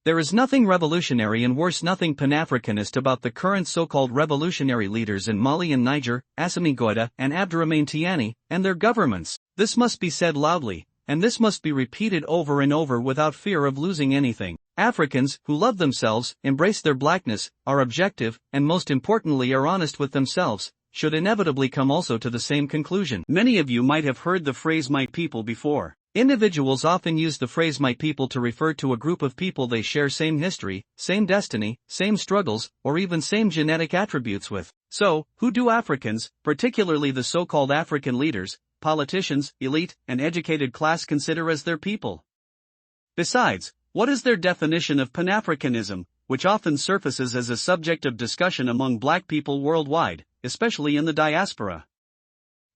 There is nothing revolutionary and worse nothing Pan-Africanist about the current so-called revolutionary leaders in Mali and Niger, Assimi Goïta and Abdourahmane Tiani, and their governments. This must be said loudly, and this must be repeated over and over without fear of losing anything. Africans, who love themselves, embrace their blackness, are objective, and most importantly are honest with themselves, should inevitably come also to the same conclusion. Many of you might have heard the phrase "my people" before. Individuals often use the phrase "my people" to refer to a group of people they share same history, same destiny, same struggles, or even same genetic attributes with. So, who do Africans, particularly the so-called African leaders, politicians, elite, and educated class consider as their people? Besides, what is their definition of Pan-Africanism, which often surfaces as a subject of discussion among black people worldwide, especially in the diaspora?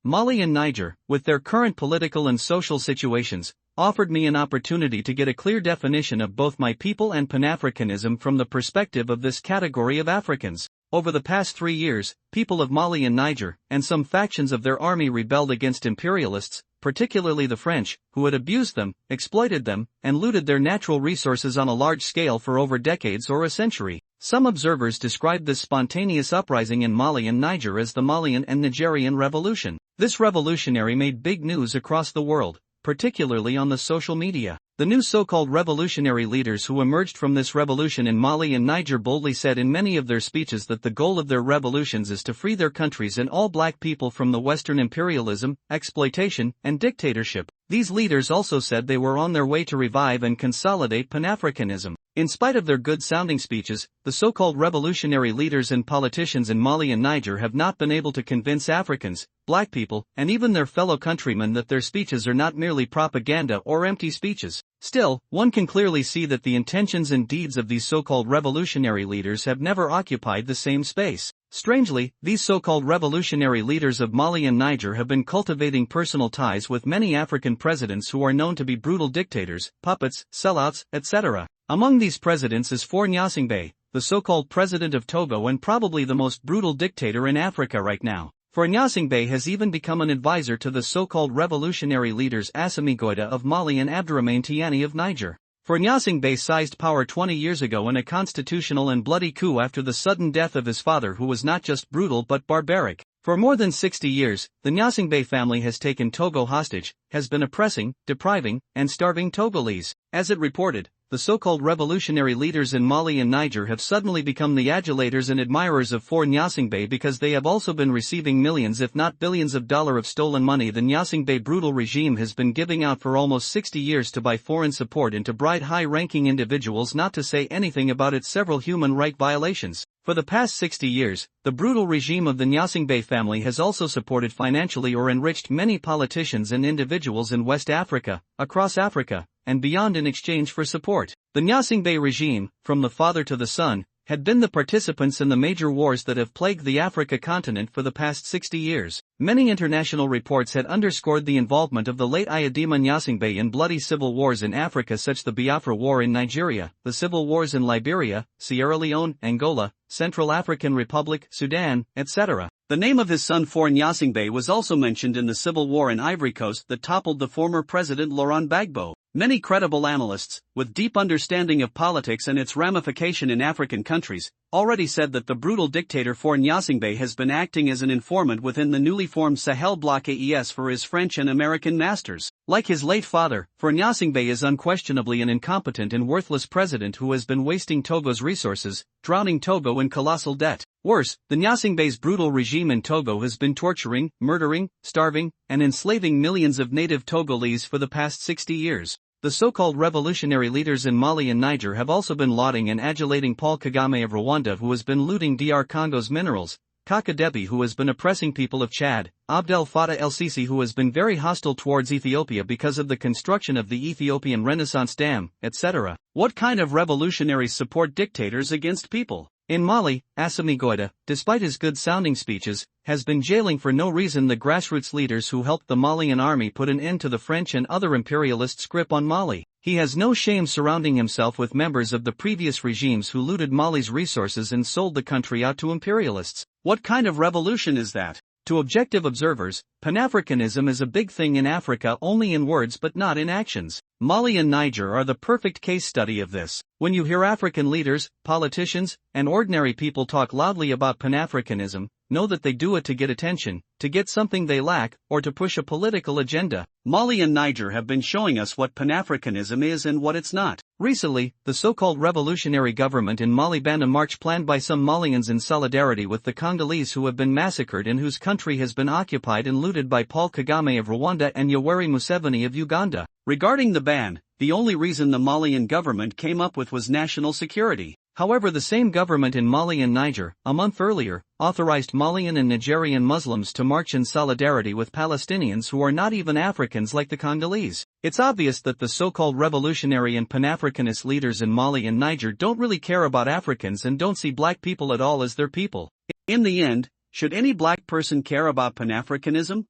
Mali and Niger, with their current political and social situations, offered me an opportunity to get a clear definition of both my people and Pan-Africanism from the perspective of this category of Africans. Over the past 3 years, people of Mali and Niger, and some factions of their army rebelled against imperialists, particularly the French, who had abused them, exploited them, and looted their natural resources on a large scale for over decades or a century. Some observers describe this spontaneous uprising in Mali and Niger as the Malian and Nigerian Revolution. This revolutionary made big news across the world, particularly on the social media. The new so-called revolutionary leaders who emerged from this revolution in Mali and Niger boldly said in many of their speeches that the goal of their revolutions is to free their countries and all black people from the Western imperialism, exploitation, and dictatorship. These leaders also said they were on their way to revive and consolidate Pan-Africanism. In spite of their good-sounding speeches, the so-called revolutionary leaders and politicians in Mali and Niger have not been able to convince Africans, black people, and even their fellow countrymen that their speeches are not merely propaganda or empty speeches. Still, one can clearly see that the intentions and deeds of these so-called revolutionary leaders have never occupied the same space. Strangely, these so-called revolutionary leaders of Mali and Niger have been cultivating personal ties with many African presidents who are known to be brutal dictators, puppets, sellouts, etc. Among these presidents is Faure Gnassingbé, the so-called president of Togo and probably the most brutal dictator in Africa right now. Faure Gnassingbé has even become an advisor to the so-called revolutionary leaders Assimi Goïta of Mali and Abdourahmane Tiani of Niger. Faure Gnassingbé seized power 20 years ago in a constitutional and bloody coup after the sudden death of his father, who was not just brutal but barbaric. For more than 60 years, the Gnassingbé family has taken Togo hostage, has been oppressing, depriving, and starving Togolese. As it reported, the so-called revolutionary leaders in Mali and Niger have suddenly become the adulators and admirers of Faure Gnassingbé because they have also been receiving millions if not billions of dollars of stolen money the Gnassingbé brutal regime has been giving out for almost 60 years to buy foreign support and to bribe high-ranking individuals, not to say anything about its several human rights violations. For the past 60 years, the brutal regime of the Gnassingbé family has also supported financially or enriched many politicians and individuals in West Africa, across Africa, and beyond in exchange for support. The Gnassingbé regime, from the father to the son, had been the participants in the major wars that have plagued the Africa continent for the past 60 years. Many international reports had underscored the involvement of the late Ayadima Gnassingbé in bloody civil wars in Africa such as the Biafra War in Nigeria, the civil wars in Liberia, Sierra Leone, Angola, Central African Republic, Sudan, etc. The name of his son Faure Gnassingbé was also mentioned in the civil war in Ivory Coast that toppled the former president Laurent Gbagbo. Many credible analysts, with deep understanding of politics and its ramification in African countries, already said that the brutal dictator Faure Gnassingbé has been acting as an informant within the newly formed Sahel Bloc AES for his French and American masters. Like his late father, Faure Gnassingbé is unquestionably an incompetent and worthless president who has been wasting Togo's resources, drowning Togo in colossal debt. Worse, the Gnassingbé's brutal regime in Togo has been torturing, murdering, starving, and enslaving millions of native Togolese for the past 60 years. The so-called revolutionary leaders in Mali and Niger have also been lauding and adulating Paul Kagame of Rwanda, who has been looting DR Congo's minerals, Kaka Debi, who has been oppressing people of Chad, Abdel Fattah el-Sisi, who has been very hostile towards Ethiopia because of the construction of the Ethiopian Renaissance Dam, etc. What kind of revolutionaries support dictators against people? In Mali, Assimi Goïta, despite his good-sounding speeches, has been jailing for no reason the grassroots leaders who helped the Malian army put an end to the French and other imperialists' grip on Mali. He has no shame surrounding himself with members of the previous regimes who looted Mali's resources and sold the country out to imperialists. What kind of revolution is that? To objective observers, Pan-Africanism is a big thing in Africa only in words but not in actions. Mali and Niger are the perfect case study of this. When you hear African leaders, politicians, and ordinary people talk loudly about Pan-Africanism, know that they do it to get attention, to get something they lack, or to push a political agenda. Mali and Niger have been showing us what Pan-Africanism is and what it's not. Recently, the so-called revolutionary government in Mali banned a march planned by some Malians in solidarity with the Congolese who have been massacred and whose country has been occupied and looted by Paul Kagame of Rwanda and Yoweri Museveni of Uganda. Regarding the ban, the only reason the Malian government came up with was national security. However, the same government in Mali and Niger, a month earlier, authorized Malian and Nigerian Muslims to march in solidarity with Palestinians who are not even Africans like the Congolese. It's obvious that the so-called revolutionary and Pan-Africanist leaders in Mali and Niger don't really care about Africans and don't see black people at all as their people. In the end, should any black person care about Pan-Africanism?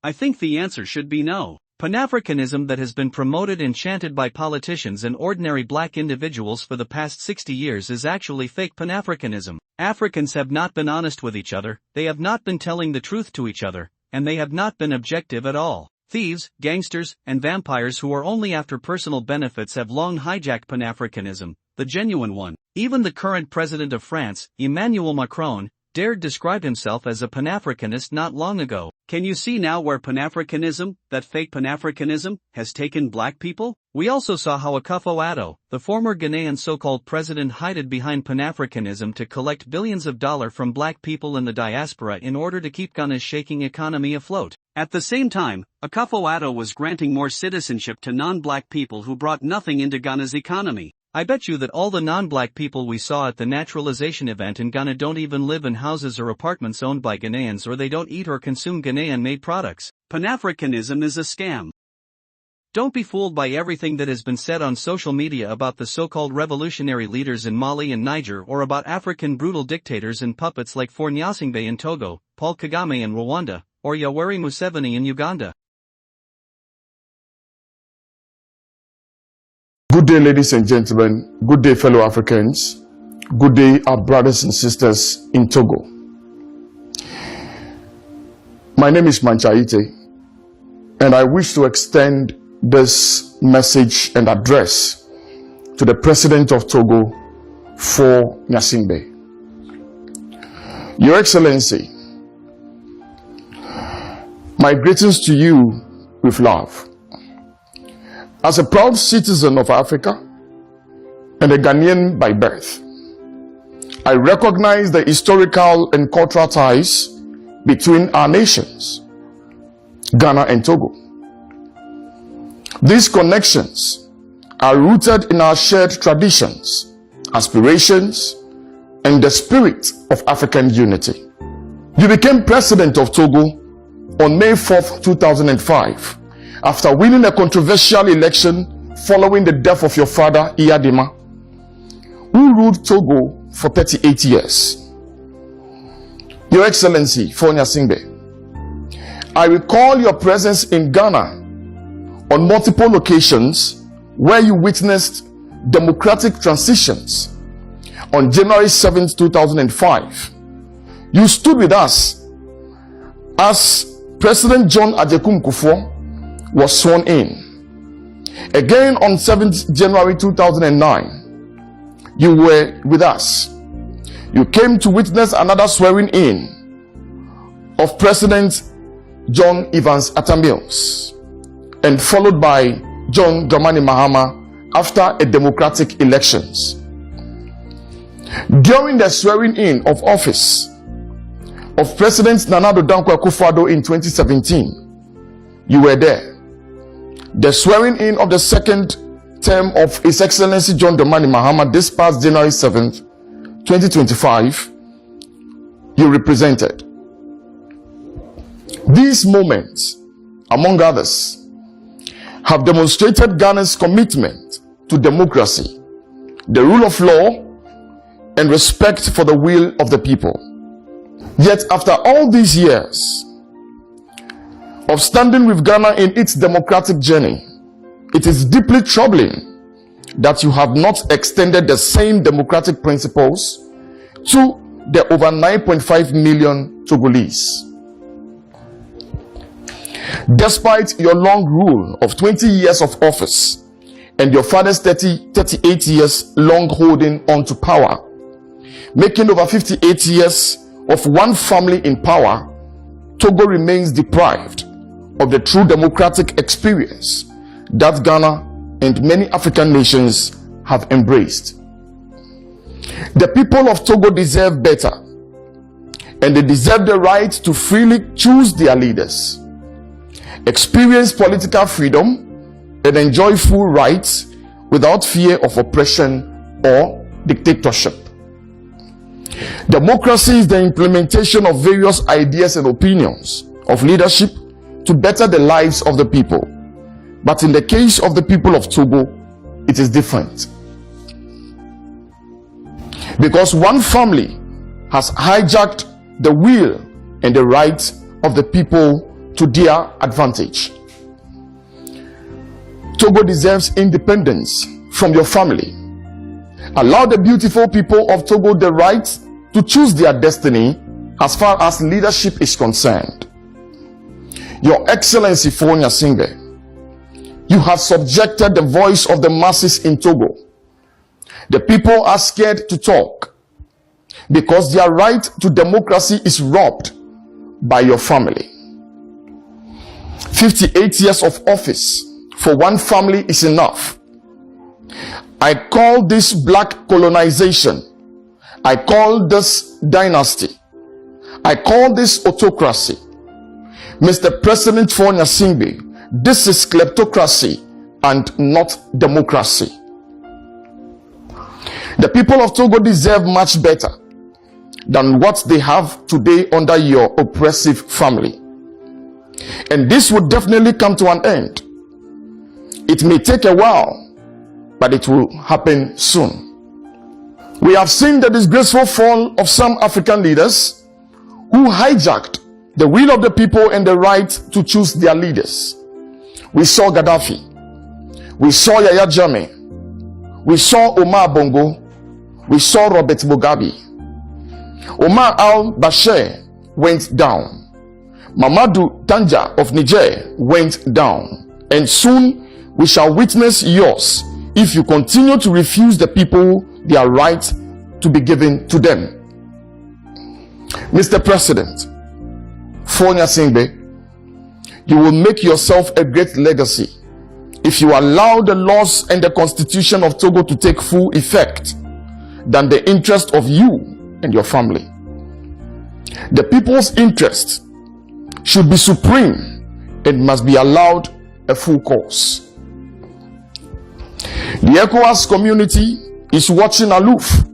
I think the answer should be no. Pan-Africanism that has been promoted and chanted by politicians and ordinary black individuals for the past 60 years is actually fake Pan-Africanism. Africans have not been honest with each other, they have not been telling the truth to each other, and they have not been objective at all. Thieves, gangsters, and vampires who are only after personal benefits have long hijacked Pan-Africanism, the genuine one. Even the current president of France, Emmanuel Macron, dared describe himself as a Pan-Africanist not long ago. Can you see now where Pan-Africanism, that fake Pan-Africanism, has taken black people? We also saw how Akufo-Addo, the former Ghanaian so-called president, hid behind Pan-Africanism to collect billions of dollars from black people in the diaspora in order to keep Ghana's shaking economy afloat. At the same time, Akufo-Addo was granting more citizenship to non-black people who brought nothing into Ghana's economy. I bet you that all the non-black people we saw at the naturalization event in Ghana don't even live in houses or apartments owned by Ghanaians, or they don't eat or consume Ghanaian-made products. Pan-Africanism is a scam. Don't be fooled by everything that has been said on social media about the so-called revolutionary leaders in Mali and Niger, or about African brutal dictators and puppets like Faure Gnassingbé in Togo, Paul Kagame in Rwanda, or Yoweri Museveni in Uganda. Good day, ladies and gentlemen. Good day, fellow Africans. Good day, our brothers and sisters in Togo. My name is Manchaite, and I wish to extend this message and address to the President of Togo, Faure Gnassingbé. Your Excellency, my greetings to you with love. As a proud citizen of Africa and a Ghanaian by birth, I recognize the historical and cultural ties between our nations, Ghana and Togo. These connections are rooted in our shared traditions, aspirations, and the spirit of African unity. You became President of Togo on May 4th, 2005. After winning a controversial election following the death of your father, Iyadema, who ruled Togo for 38 years. Your Excellency, Faure Gnassingbé, I recall your presence in Ghana on multiple occasions where you witnessed democratic transitions. On January 7th, 2005, you stood with us as President John Adjekum Kufuor was sworn in. Again on 7th January 2009, you were with us. You came to witness another swearing in of President John Evans Atta Mills, and followed by John Dramani Mahama after a democratic elections. During the swearing in of office of President Nana Addo Dankwa Akufo-Addo in 2017, you were there. The swearing in of the second term of His Excellency John Dramani Mahama this past January 7th, 2025, you represented. These moments, among others, have demonstrated Ghana's commitment to democracy, the rule of law, and respect for the will of the people. Yet after all these years of standing with Ghana in its democratic journey, it is deeply troubling that you have not extended the same democratic principles to the over 9.5 million Togolese. Despite your long rule of 20 years of office and your father's 38 years long holding on to power, making over 58 years of one family in power, Togo remains deprived of the true democratic experience that Ghana and many African nations have embraced. The people of Togo deserve better, and they deserve the right to freely choose their leaders, experience political freedom, and enjoy full rights without fear of oppression or dictatorship. Democracy is the implementation of various ideas and opinions of leadership to better the lives of the people. But in the case of the people of Togo, it is different. Because one family has hijacked the will and the rights of the people to their advantage. Togo deserves independence from your family. Allow the beautiful people of Togo the right to choose their destiny as far as leadership is concerned. Your Excellency Fonya Singbe, you have subjected the voice of the masses in Togo. The people are scared to talk because their right to democracy is robbed by your family. 58 years of office for one family is enough. I call this black colonization. I call this dynasty. I call this autocracy. Mr. President Fonya Singbe, this is kleptocracy and not democracy. The people of Togo deserve much better than what they have today under your oppressive family. And this will definitely come to an end. It may take a while, but it will happen soon. We have seen the disgraceful fall of some African leaders who hijacked the will of the people and the right to choose their leaders. We saw Gaddafi. We saw Yahya Jammeh. We saw Omar Bongo. We saw Robert Mugabe. Omar al-Bashir went down. Mamadou Tanja of Niger went down. And soon we shall witness yours if you continue to refuse the people their right to be given to them. Mr. President Fonya Singbe, you will make yourself a great legacy if you allow the laws and the constitution of Togo to take full effect than the interest of you and your family. The people's interest should be supreme and must be allowed a full course. The ECOWAS community is watching aloof.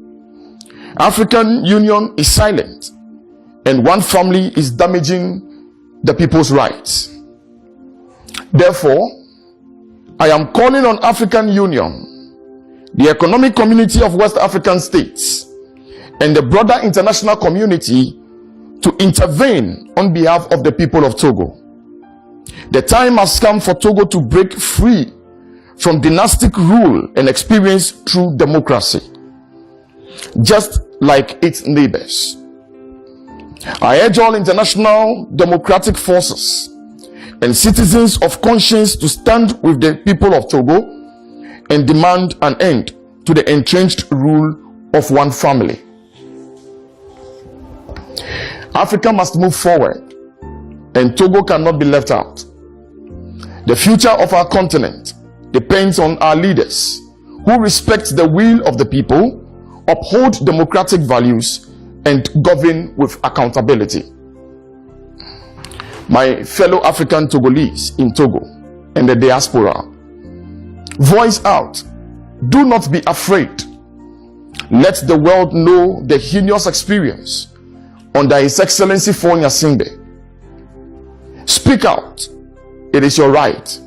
African Union is silent, and one family is damaging the people's rights. Therefore, I am calling on African Union, the economic community of West African states, and the broader international community to intervene on behalf of the people of Togo. The time has come for Togo to break free from dynastic rule and experience true democracy, just like its neighbors. I urge all international democratic forces and citizens of conscience to stand with the people of Togo and demand an end to the entrenched rule of one family. Africa must move forward, and Togo cannot be left out. The future of our continent depends on our leaders who respect the will of the people, uphold democratic values, and govern with accountability. My fellow African Togolese in Togo and the diaspora, voice out. Do not be afraid. Let the world know the heinous experience under His Excellency Fonya Singbe. Speak out. It is your right.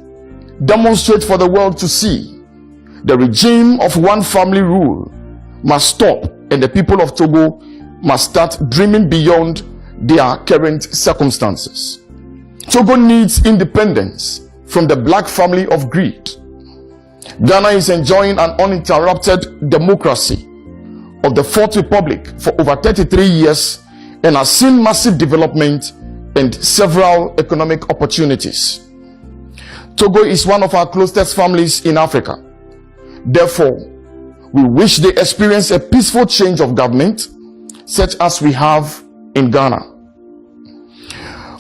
Demonstrate for the world to see. The regime of one family rule must stop, and the people of Togo must start dreaming beyond their current circumstances. Togo needs independence from the black family of greed. Ghana is enjoying an uninterrupted democracy of the Fourth Republic for over 33 years and has seen massive development and several economic opportunities. Togo is one of our closest families in Africa. Therefore, we wish they experience a peaceful change of government, such as we have in Ghana.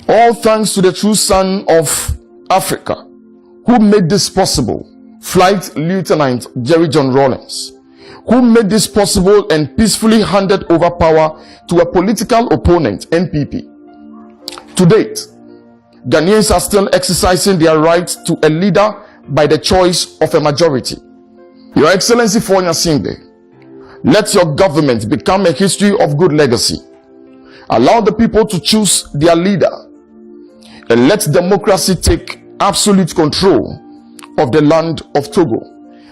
All thanks to the true son of Africa, who made this possible, Flight Lieutenant Jerry John Rawlings, who made this possible and peacefully handed over power to a political opponent, NPP. To date, Ghanaians are still exercising their right to a leader by the choice of a majority. Your Excellency Fonya Singbe, let your government become a history of good legacy. Allow the people to choose their leader, and let democracy take absolute control of the land of Togo,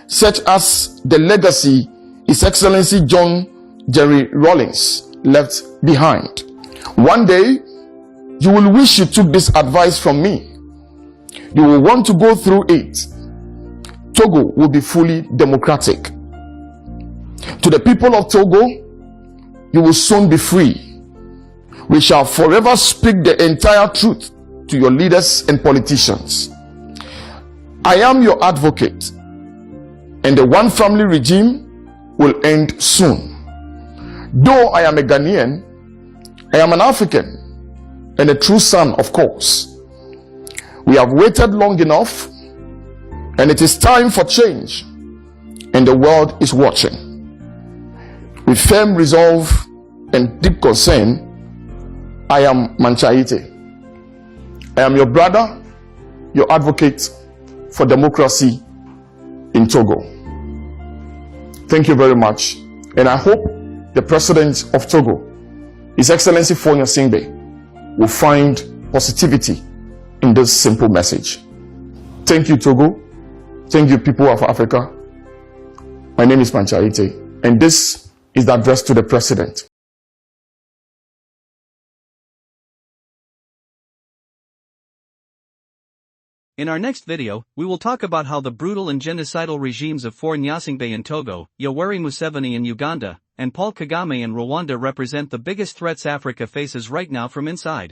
such as the legacy His Excellency John Jerry Rawlings left behind. One day, you will wish you took this advice from me. You will want to go through it. Togo will be fully democratic. To the people of Togo, you will soon be free. We shall forever speak the entire truth to your leaders and politicians. I am your advocate, and the one family regime will end soon. Though I am a Ghanaian, I am an African and a true son, of course. We have waited long enough, and it is time for change, and the world is watching. With firm resolve and deep concern, I am Manchaite. I am your brother, your advocate for democracy in Togo. Thank you very much, and I hope the President of Togo, His Excellency Fonya Singbe, will find positivity in this simple message. Thank you, Togo. Thank you, people of Africa. My name is Manchaite, and this is the address to the President. In our next video, we will talk about how the brutal and genocidal regimes of Faure Gnassingbé in Togo, Yoweri Museveni in Uganda, and Paul Kagame in Rwanda represent the biggest threats Africa faces right now from inside.